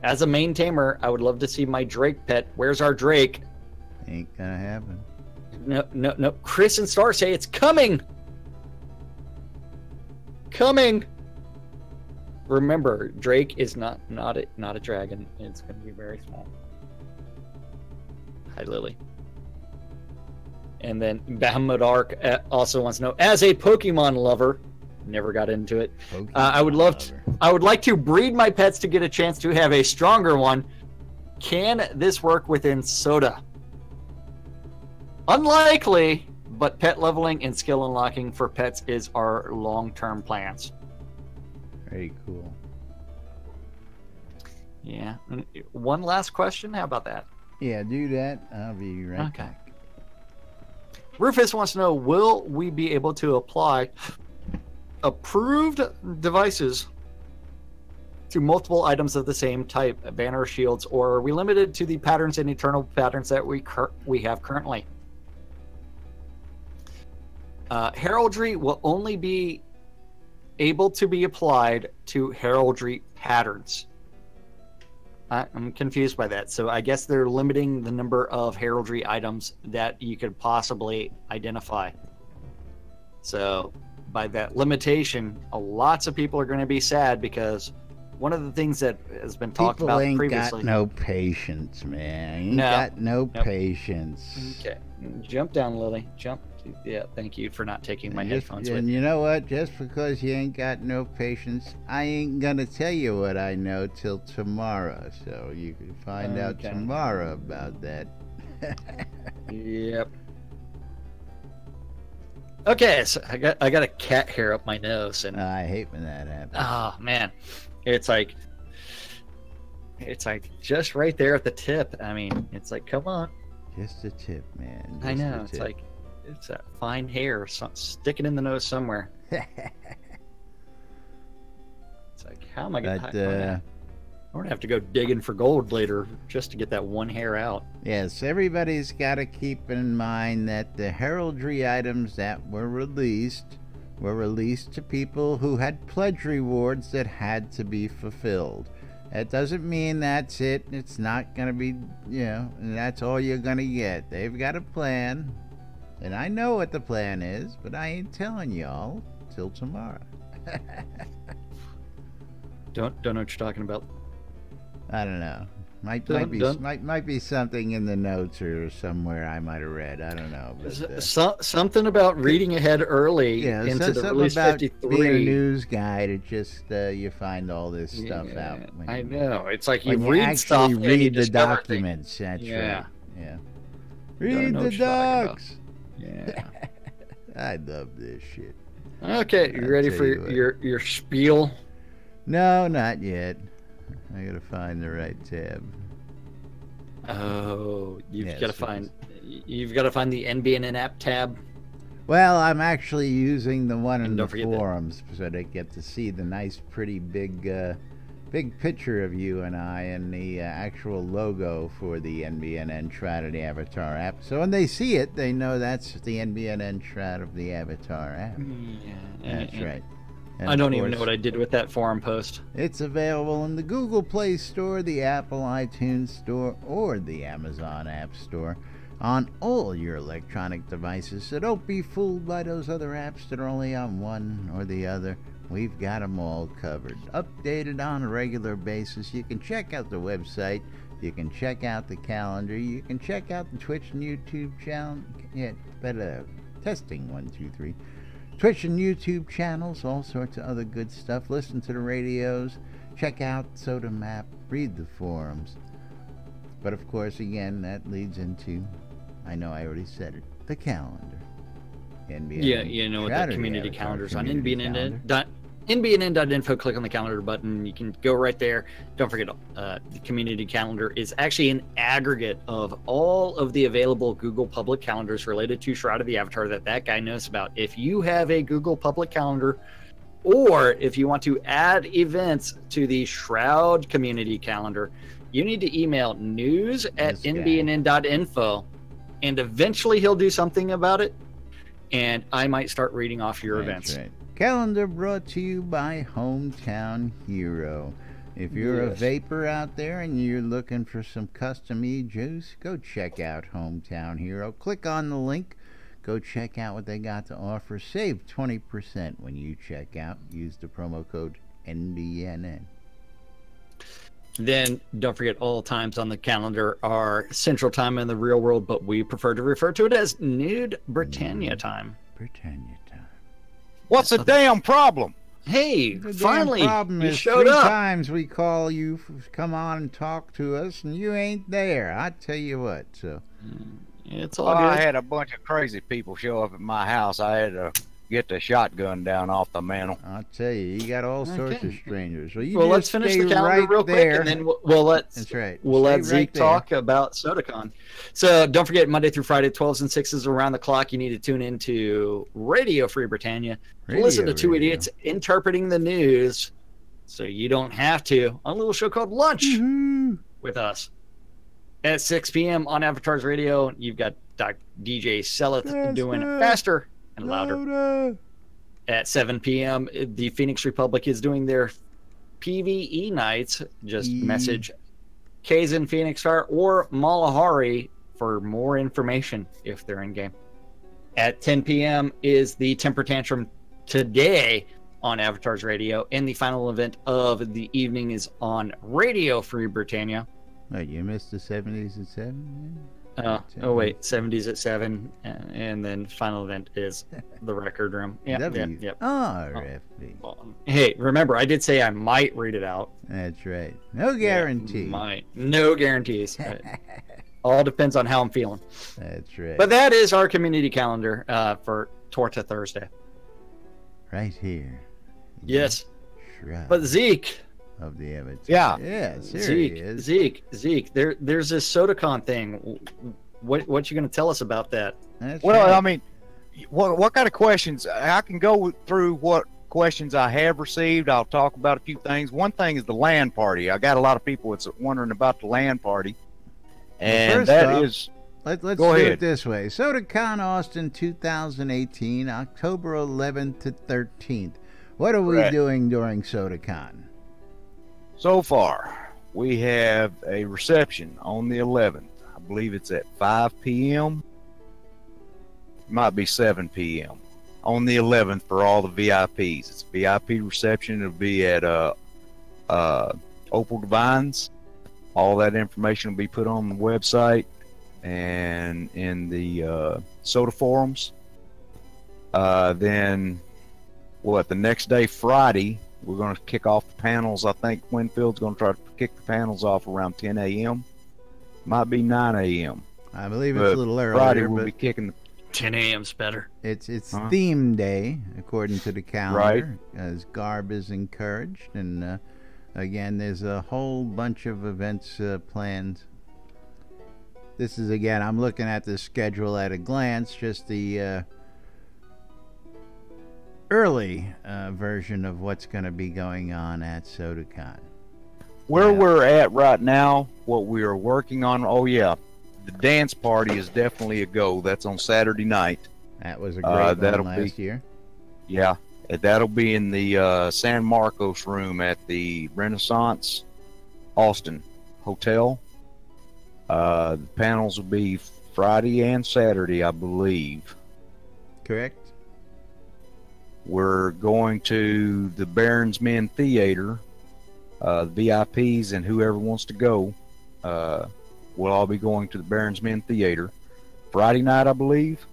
As a main tamer, I would love to see my Drake pet. Where's our Drake? Ain't gonna happen. No. Chris and Star say it's coming. Coming. Remember, Drake is not a dragon. It's going to be very small. Hi, Lily. And then Bahamut Ark also wants to know, as a Pokemon lover, never got into it. I would like to breed my pets to get a chance to have a stronger one. Can this work within Soda? Unlikely, but pet leveling and skill unlocking for pets is our long-term plans. Very cool. Yeah. One last question. How about that? Yeah, do that. I'll be right back. Rufus wants to know, will we be able to apply approved devices to multiple items of the same type, banner, shields, or are we limited to the patterns and eternal patterns that we have currently? Heraldry will only be able to be applied to heraldry patterns. I'm confused by that. So I guess they're limiting the number of heraldry items that you could possibly identify. So by that limitation, lots of people are going to be sad because one of the things that has been talked about previously. People ain't got no patience, man. Ain't got no patience. Okay, jump down, Lily. Jump. Yeah, thank you for not taking my headphones with you. And you know what? Just because you ain't got no patience, I ain't gonna tell you what I know till tomorrow. So you can find out tomorrow about that. Yep. Okay, so I got a cat hair up my nose, and I hate when that happens. Oh man, it's like just right there at the tip. I mean, it's like, come on. Just a tip, man. Just I know. It's like it's that fine hair sticking in the nose somewhere. It's like, how am I gonna? I'm gonna have to go digging for gold later just to get that one hair out. Yes, everybody's got to keep in mind that the heraldry items that were released to people who had pledge rewards that had to be fulfilled. That doesn't mean that's it. It's not going to be, that's all you're going to get. They've got a plan, and I know what the plan is, but I ain't telling y'all till tomorrow. Don't know what you're talking about. I don't know. Might be something in the notes or somewhere I might have read. I don't know. But, something about reading ahead early into the release about 53. Being a news guy to just you find all this stuff out. I know. It's like you read stuff and you the documents. That's yeah. Right. Yeah. Read the docs. Yeah. I love this shit. Okay, you ready for your spiel? No, not yet. I gotta find the right tab. Oh, you've got to find the NBNN app tab. Well, I'm actually using the one in the forums so they get to see the nice, pretty big picture of you and I and the actual logo for the NBNN Shroud of the Avatar app. So when they see it, they know that's the NBNN Shroud of the Avatar app. Yeah, that's right. And I don't even know what I did with that forum post. It's available in the Google Play Store, the Apple iTunes Store, or the Amazon App Store on all your electronic devices. So don't be fooled by those other apps that are only on one or the other. We've got them all covered, updated on a regular basis. You can check out the website. You can check out the calendar. You can check out the Twitch and YouTube channel. Yeah, testing 1, 2, 3. Twitch and YouTube channels, all sorts of other good stuff. Listen to the radios, check out Soda Map, read the forums. But of course, again, that leads into, I know I already said it, the calendar. NBNN. Yeah, you know what the community calendars on NBNN.info. Click on the calendar button. You can go right there. Don't forget, the community calendar is actually an aggregate of all of the available Google public calendars related to Shroud of the Avatar that guy knows about. If you have a Google public calendar, or if you want to add events to the Shroud community calendar, you need to email news@nbnn.info, and eventually he'll do something about it, and I might start reading off your events. Right. Calendar brought to you by Hometown Hero. If you're a vapor out there and you're looking for some custom e-juice, go check out Hometown Hero. Click on the link. Go check out what they got to offer. Save 20% when you check out. Use the promo code NBNN. Then don't forget, all times on the calendar are Central Time in the real world, but we prefer to refer to it as Nude Britannia time. Britannia time. What's the damn problem? Hey, The finally, damn problem you is showed 3 up. times we call you, come on and talk to us, and you ain't there. I tell you what. So It's all Oh, good. I had a bunch of crazy people show up at my house. I had to get the shotgun down off the mantle. I'll tell you, you got all sorts of strangers. Well, you Let's just finish stay the calendar right real quick, there. and then we'll let That's right. we'll let Stay right Zeke talk about SodaCon. So don't forget, Monday through Friday, 12s and 6s around the clock. You need to tune into Radio Free Britannia. Listen to two idiots interpreting the news, so you don't have to. On a little show called Lunch with us at 6 p.m. on Avatars Radio. You've got DJ Seleth doing faster and louder. At 7 p.m., the Phoenix Republic is doing their PvE nights. Just message Kaizen, Phoenix Star, or Malahari for more information if they're in game. At 10 p.m. is the Temper Tantrum today on Avatars Radio, and the final event of the evening is on Radio Free Britannia. Oh, you missed the 70s at 7? Oh wait, 70s at 7, and then final event is the Record Room. Yeah, RFB. Hey, remember, I did say I might read it out. That's right. No guarantee. Might. No guarantees. All depends on how I'm feeling. That's right. But that is our community calendar for Torta Thursday. Right here. Yes. Shroud but Zeke. Of the Avatar. Yeah. Yes, Zeke. There's this SodaCon thing. What you going to tell us about that? That's Well, right. I mean, what kind of questions? I can go through what questions I have received. I'll talk about a few things. One thing is the LAN party. I got a lot of people that's wondering about the LAN party. And let's Go do ahead. it this way. SodaCon Austin 2018, October 11th to 13th. What are we Correct. doing during SodaCon? So far, we have a reception on the 11th. I believe it's at 5 p.m. It might be 7 p.m. on the 11th for all the VIPs. It's a VIP reception. It'll be at Opal Divines. All that information will be put on the website and in the soda forums. Then, the next day, Friday, we're going to kick off the panels. I think Winfield's going to try to kick the panels off around 10 a.m. Might be 9 a.m. I believe it's But a little earlier, Friday we'll but be kicking the 10 a.m.'s better. it's theme day, according to the calendar, Right. as garb is encouraged. And again, there's a whole bunch of events planned. This is, again, I'm looking at the schedule at a glance, just the early version of what's going to be going on at SodaCon. Where Yeah. we're at right now, what we are working on. Oh yeah, the dance party is definitely a go. That's on Saturday night. That was a great one that'll last be- year. Yeah, and that'll be in the San Marcos room at the Renaissance Austin Hotel. The panels will be Friday and Saturday, I believe. Correct? We're going to the Barron's Men Theater. The VIPs and whoever wants to go, we'll all be going to the Barron's Men Theater Friday night, I believe.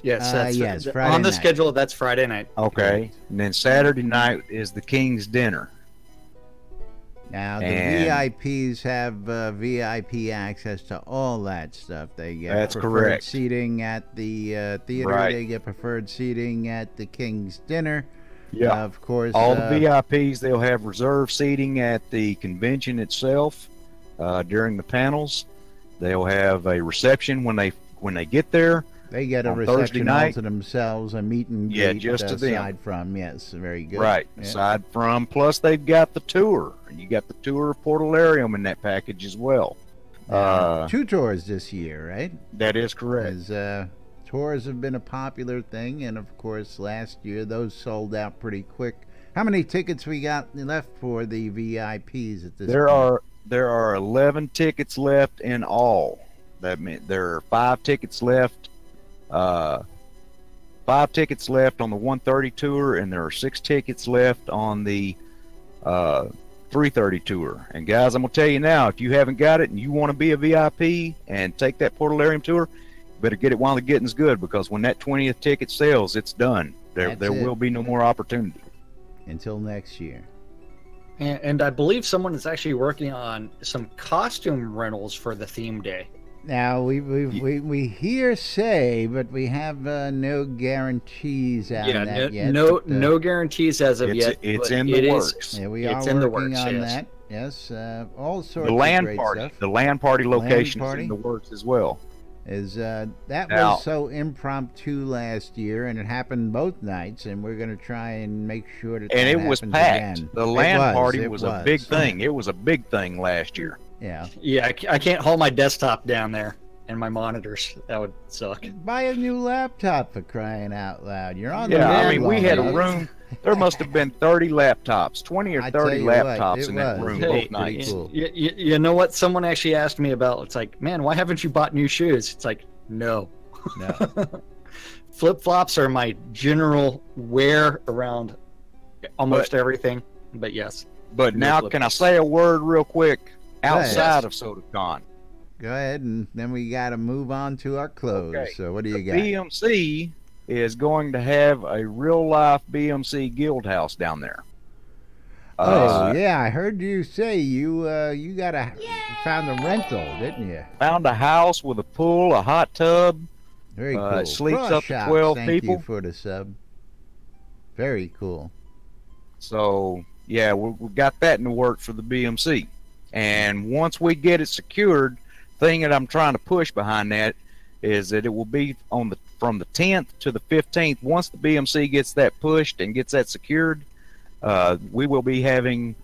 Yes, yes, Friday on the night. schedule. That's Friday night. Okay, and then Saturday night is the King's Dinner. Now, the And- VIPs have VIP access to all that stuff. They get That's preferred correct. seating at the theater. Right. They get preferred seating at the King's Dinner. Yeah. Of course. All the VIPs, they'll have reserved seating at the convention itself during the panels. They'll have a reception when they get there. They get a on Thursday reception all night. to themselves, a meet and greet. Yeah, just to them. aside from, yes, very good. Right. Yeah. Aside from, plus they've got the tour, and you got the tour of Portalarium in that package as well. Two tours this year, right? That is correct. As tours have been a popular thing, and of course, last year those sold out pretty quick. How many tickets we got left for the VIPs at this point? There are 11 tickets left in all. That means there are 5 tickets left. 5 tickets left on the 130 tour, and there are 6 tickets left on the 330 tour. And guys, I'm gonna tell you now, if you haven't got it and you want to be a VIP and take that Portalarium tour, you better get it while the getting's good, because when that 20th ticket sells, it's done. There That's it. will be no more opportunity. Until next year. And I believe someone is actually working on some costume rentals for the theme day. Now we hear say, but we have no guarantees on that yet. no but, no guarantees as of yet. It's but in it the is- works. Yeah, we are It's in the working works, on yes. that. Yes, all sorts The of land great party, stuff. the land party location party? is in the works as well. Is that Now- was so impromptu last year, and it happened both nights, and we're going to try and make sure that And that it was happens packed. again. The It land party it was a big thing. It was a big thing last year. Yeah. Yeah, I can't haul my desktop down there and my monitors. That would suck. Buy a new laptop, for crying out loud. You're on the Yeah, I road mean, we long had a enough. room. There must have been 30 laptops, 20 or I tell 30 you what, laptops it in that was. room Hey, both pretty nights. cool. You know what? Someone actually asked me about. It's like, man, why haven't you bought new shoes? It's like, no. No. Flip flops are my general wear around almost everything. But yes. But No now, flip can I flops. say a word real quick outside Yes. of SodaCon? Go ahead, and then we got to move on to our close. Okay. So what do you got? BMC is going to have a real life BMC guild house down there. Oh yeah, I heard you say you found a rental, didn't you? Found a house with a pool, a hot tub. Very cool. It sleeps Cross up to Shops, 12 thank people. you for the sub. Very cool. So yeah, we've got that in the works for the BMC. And once we get it secured, thing that I'm trying to push behind that is that it will be from the 10th to the 15th. Once the BMC gets that pushed and gets that secured, we will be having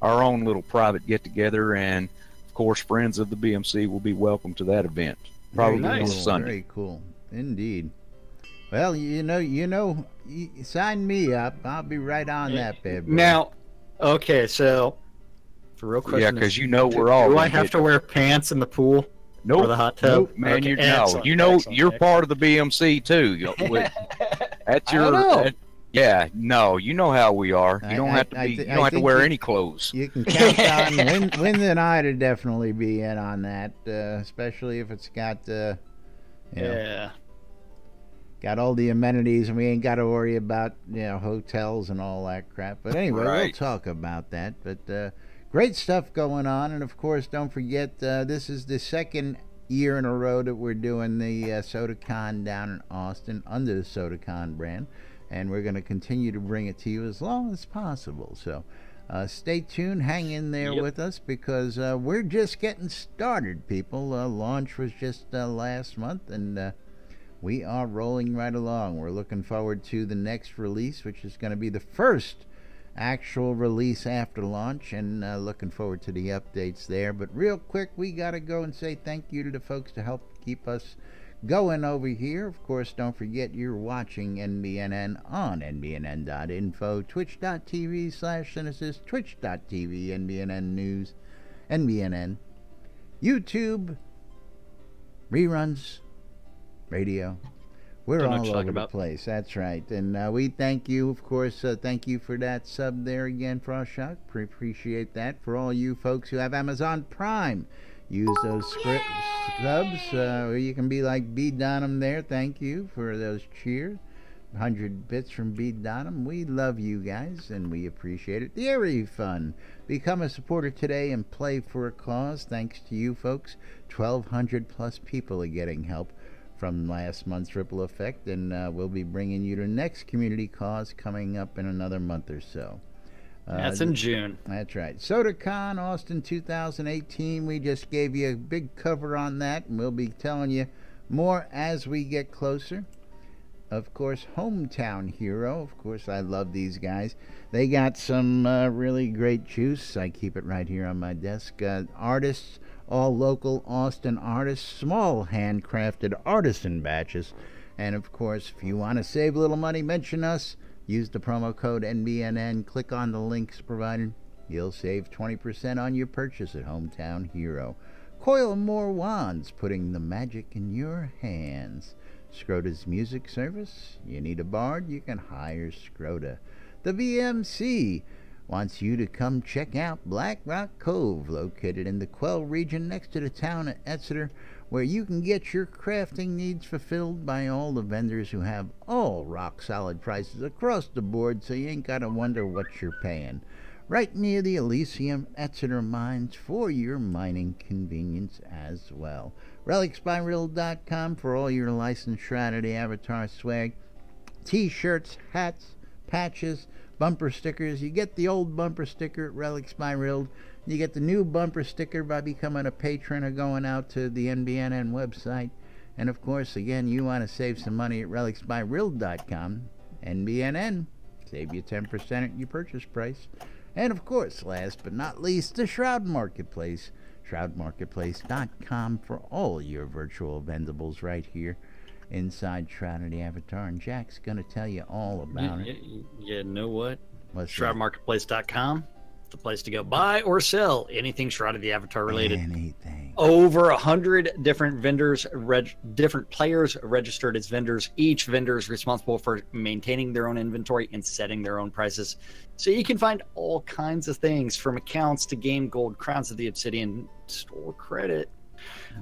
our own little private get together, and of course, friends of the BMC will be welcome to that event. Probably Very on cool, Sunday. Very cool, indeed. Well, sign me up. I'll be right on that, bad boy. Now, okay, so the real question Yeah, is, because you know we're all. do I gonna have get- to wear pants in the pool Nope. or the hot tub? Nope, man. Okay, You know, excellent, you're excellent. part of the BMC too. That's I don't your. know. Yeah, no, you know how we are. You don't have to be. You don't have to wear any clothes. You can count on Linda and I to definitely be in on that, especially if it's got, Yeah. got all the amenities, and we ain't got to worry about hotels and all that crap. But anyway, we'll Right. talk about that. But great stuff going on, and of course, don't forget this is the second year in a row that we're doing the SodaCon down in Austin under the SodaCon brand, and we're going to continue to bring it to you as long as possible. So stay tuned, hang in there Yep. with us, because we're just getting started, people. Launch was just last month, and we are rolling right along. We're looking forward to the next release, which is going to be the first actual release after launch, and looking forward to the updates there. But real quick, we got to go and say thank you to the folks to help keep us going over here. Of course, don't forget you're watching NBNN on nbnn.info, twitch.tv/Synesis, twitch.tv, NBNN News, NBNN, YouTube, reruns, radio. We're Don't know all what you're over talking the about. place. That's right. And we thank you, of course. Thank you for that sub there again, Frostshock. Appreciate that. For all you folks who have Amazon Prime, use those subs. You can be like B. Donham there. Thank you for those cheers. 100 bits from B. Donham. We love you guys, and we appreciate it. The Airy Fun. Become a supporter today and play for a cause. Thanks to you folks, 1,200 plus people are getting help from last month's Ripple Effect, and we'll be bringing you the next community cause coming up in another month or so. That's in June. That's right. SodaCon Austin 2018. We just gave you a big cover on that, and we'll be telling you more as we get closer. Of course, Hometown Hero. Of course, I love these guys. They got some really great juice. I keep it right here on my desk. Artists, all local Austin artists, small handcrafted artisan batches. And of course, if you want to save a little money, mention us. Use the promo code NBNN. Click on the links provided. You'll save 20% on your purchase at Hometown Hero. Coil more wands, putting the magic in your hands. Scrota's music service. You need a bard? You can hire Scrota. The VMC wants you to come check out Black Rock Cove, located in the Quell region next to the town of Exeter, where you can get your crafting needs fulfilled by all the vendors who have all rock-solid prices across the board, so you ain't got to wonder what you're paying. Right near the Elysium Exeter mines for your mining convenience as well. RelicsByRill.com for all your licensed Shroud Avatar swag. T-shirts, hats, patches, bumper stickers. You get the old bumper sticker at Relics by Rill. You get the new bumper sticker by becoming a patron or going out to the NBNN website. And of course, again, you want to save some money at RelicsByRill.com. NBNN. Save you 10% at your purchase price. And of course, last but not least, the Shroud Marketplace. ShroudMarketplace.com for all your virtual vendables right here inside Shroud of the Avatar. And Jack's going to tell you all about it. You know what? What's that? ShroudMarketplace.com. The place to go buy or sell anything Shroud of the Avatar related. Anything. Over 100 different vendors, different players registered as vendors. Each vendor is responsible for maintaining their own inventory and setting their own prices. So you can find all kinds of things, from accounts to game gold, crowns of the obsidian, store credit,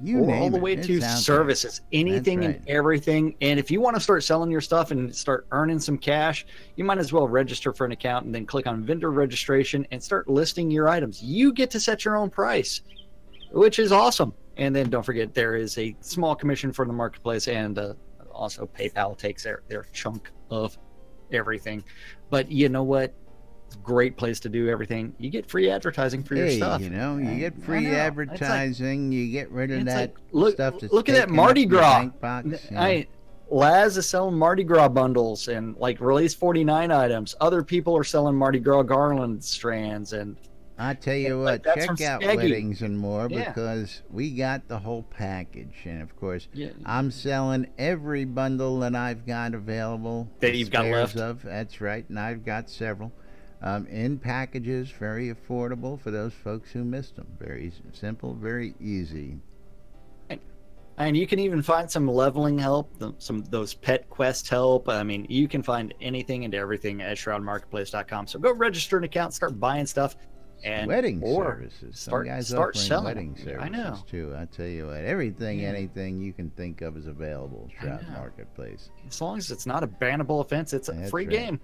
all the way to services, anything and everything. And if you want to start selling your stuff and start earning some cash, you might as well register for an account and then click on vendor registration and start listing your items. You get to set your own price, which is awesome. And then don't forget, there is a small commission for the marketplace, and also PayPal takes their chunk of everything. But you know what? Great place to do everything. You get free advertising for your stuff. You know, you get free advertising. You get rid of that stuff. Look at that Mardi Gras. Laz is selling Mardi Gras bundles and like release 49 items. Other people are selling Mardi Gras garland strands, and I tell you what, check out Weddings and More, because we got the whole package. And of course, I'm selling every bundle that I've got available. That you've got left. That's right, and I've got several. In packages, very affordable for those folks who missed them. Very simple, very easy. And you can even find some leveling help, those pet quest help. I mean, you can find anything and everything at ShroudMarketplace.com. So go register an account, start buying stuff, and wedding services. Some guys start selling wedding services. I know too. I tell you what, everything, anything you can think of is available at Shroud Marketplace. As long as it's not a bannable offense, it's a free game.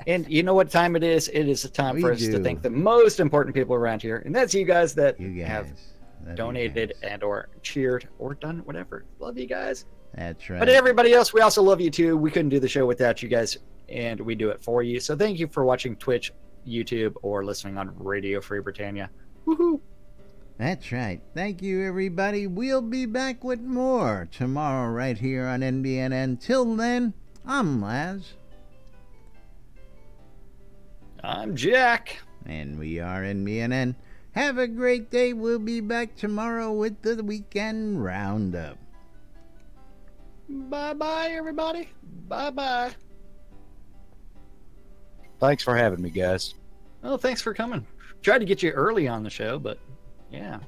And you know what time it is? It is a time for us to thank the most important people around here, and that's you guys that have donated and or cheered or done whatever. Love you guys. That's right. But everybody else, we also love you too. We couldn't do the show without you guys, and we do it for you. So thank you for watching Twitch, YouTube, or listening on Radio Free Britannia. Woohoo! That's right. Thank you, everybody. We'll be back with more tomorrow right here on NBNN. Till then, I'm Laz. I'm Jack. And we are NBNN. Have a great day. We'll be back tomorrow with the Weekend Roundup. Bye-bye, everybody. Bye-bye. Thanks for having me, guys. Oh, thanks for coming. Tried to get you early on the show, but yeah.